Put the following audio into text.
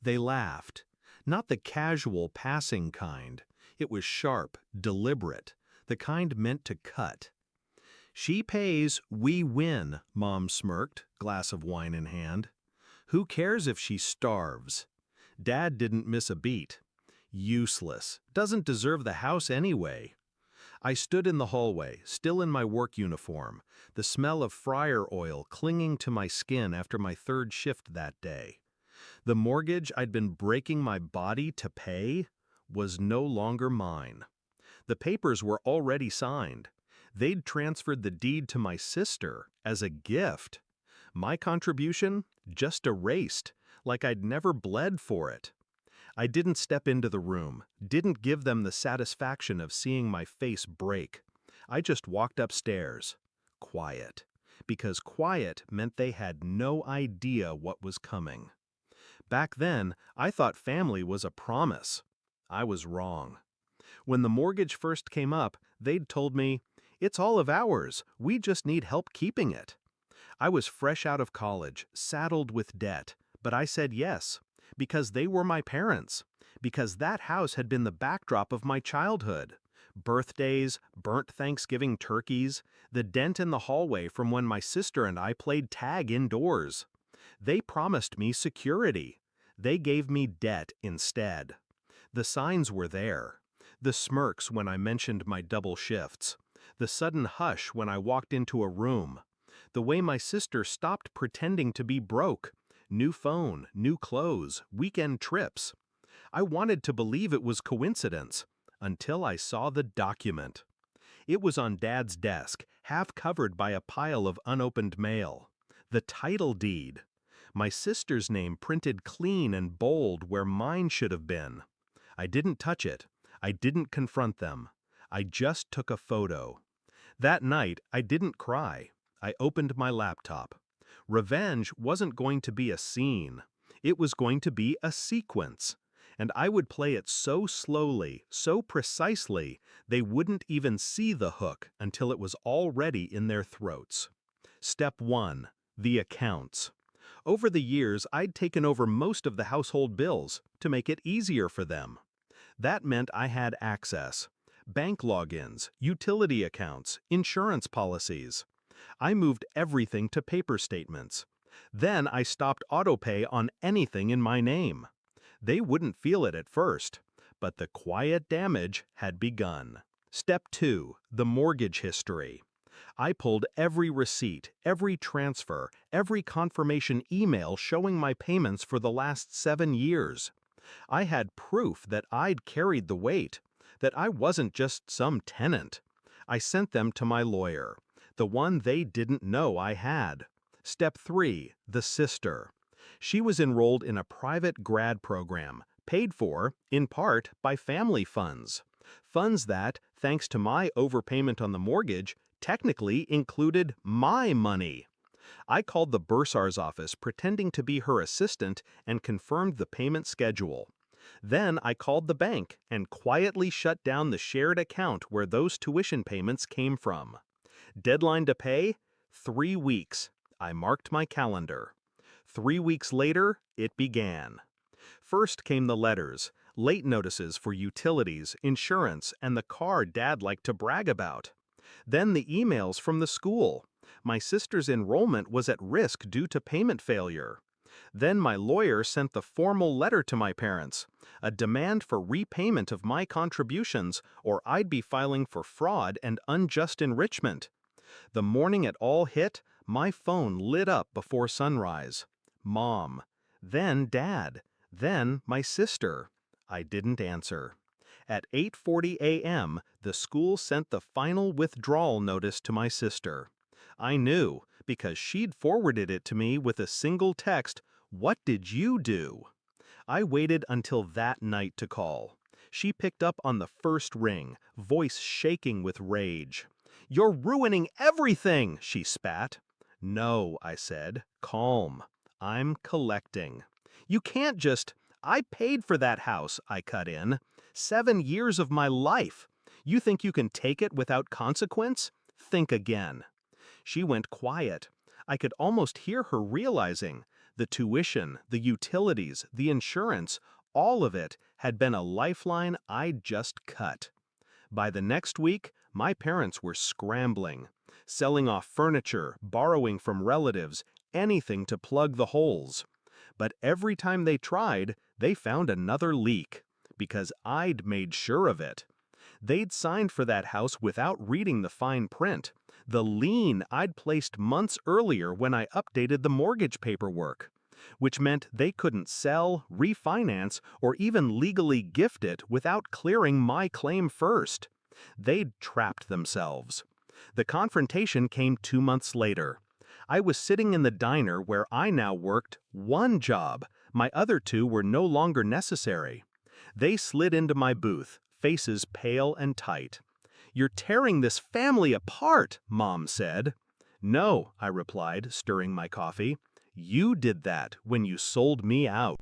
They laughed. Not the casual, passing kind. It was sharp, deliberate, the kind meant to cut. "She pays, we win," Mom smirked, glass of wine in hand. "Who cares if she starves?" Dad didn't miss a beat. "Useless. Doesn't deserve the house anyway." I stood in the hallway, still in my work uniform, the smell of fryer oil clinging to my skin after my third shift that day. The mortgage I'd been breaking my body to pay was no longer mine. The papers were already signed. They'd transferred the deed to my sister as a gift. My contribution just erased, like I'd never bled for it. I didn't step into the room, didn't give them the satisfaction of seeing my face break. I just walked upstairs. Quiet. Because quiet meant they had no idea what was coming. Back then, I thought family was a promise. I was wrong. When the mortgage first came up, they'd told me, "It's all of ours, we just need help keeping it." I was fresh out of college, saddled with debt, but I said yes, because they were my parents, because that house had been the backdrop of my childhood. Birthdays, burnt Thanksgiving turkeys, the dent in the hallway from when my sister and I played tag indoors. They promised me security. They gave me debt instead. The signs were there. The smirks when I mentioned my double shifts. The sudden hush when I walked into a room. The way my sister stopped pretending to be broke. New phone, new clothes, weekend trips. I wanted to believe it was coincidence, until I saw the document. It was on Dad's desk, half covered by a pile of unopened mail. The title deed. My sister's name printed clean and bold where mine should have been. I didn't touch it. I didn't confront them. I just took a photo. That night, I didn't cry. I opened my laptop. Revenge wasn't going to be a scene. It was going to be a sequence. And I would play it so slowly, so precisely, they wouldn't even see the hook until it was already in their throats. Step 1. The accounts. Over the years, I'd taken over most of the household bills to make it easier for them. That meant I had access. Bank logins, utility accounts, insurance policies. I moved everything to paper statements. Then I stopped autopay on anything in my name. They wouldn't feel it at first, but the quiet damage had begun. Step 2. The mortgage history. I pulled every receipt, every transfer, every confirmation email showing my payments for the last 7 years. I had proof that I'd carried the weight, that I wasn't just some tenant. I sent them to my lawyer, the one they didn't know I had. Step 3. The sister. She was enrolled in a private grad program, paid for, in part, by family funds. Funds that, thanks to my overpayment on the mortgage, technically included my money. I called the bursar's office pretending to be her assistant and confirmed the payment schedule. Then I called the bank and quietly shut down the shared account where those tuition payments came from. Deadline to pay? 3 weeks. I marked my calendar. 3 weeks later, it began. First came the letters, late notices for utilities, insurance, and the car Dad liked to brag about. Then the emails from the school. My sister's enrollment was at risk due to payment failure. Then my lawyer sent the formal letter to my parents, a demand for repayment of my contributions or I'd be filing for fraud and unjust enrichment. The morning it all hit, my phone lit up before sunrise. Mom. Then Dad. Then my sister. I didn't answer. At 8:40 a.m., the school sent the final withdrawal notice to my sister. I knew, because she'd forwarded it to me with a single text, "What did you do?" I waited until that night to call. She picked up on the first ring, voice shaking with rage. "You're ruining everything!" she spat. "No," I said. "Calm. I'm collecting." "You can't just—" "I paid for that house," I cut in. 7 years of my life. You think you can take it without consequence? Think again. She went quiet. I could almost hear her realizing The tuition, the utilities, the insurance, all of it had been a lifeline I'd just cut. By the next week, my parents were scrambling, selling off furniture, borrowing from relatives, anything to plug the holes. But every time they tried, they found another leak, because I'd made sure of it. They'd signed for that house without reading the fine print, the lien I'd placed months earlier when I updated the mortgage paperwork, which meant they couldn't sell, refinance, or even legally gift it without clearing my claim first. They'd trapped themselves. The confrontation came 2 months later. I was sitting in the diner where I now worked one job. My other two were no longer necessary. They slid into my booth, faces pale and tight. "You're tearing this family apart," Mom said. "No," I replied, stirring my coffee. "You did that when you sold me out."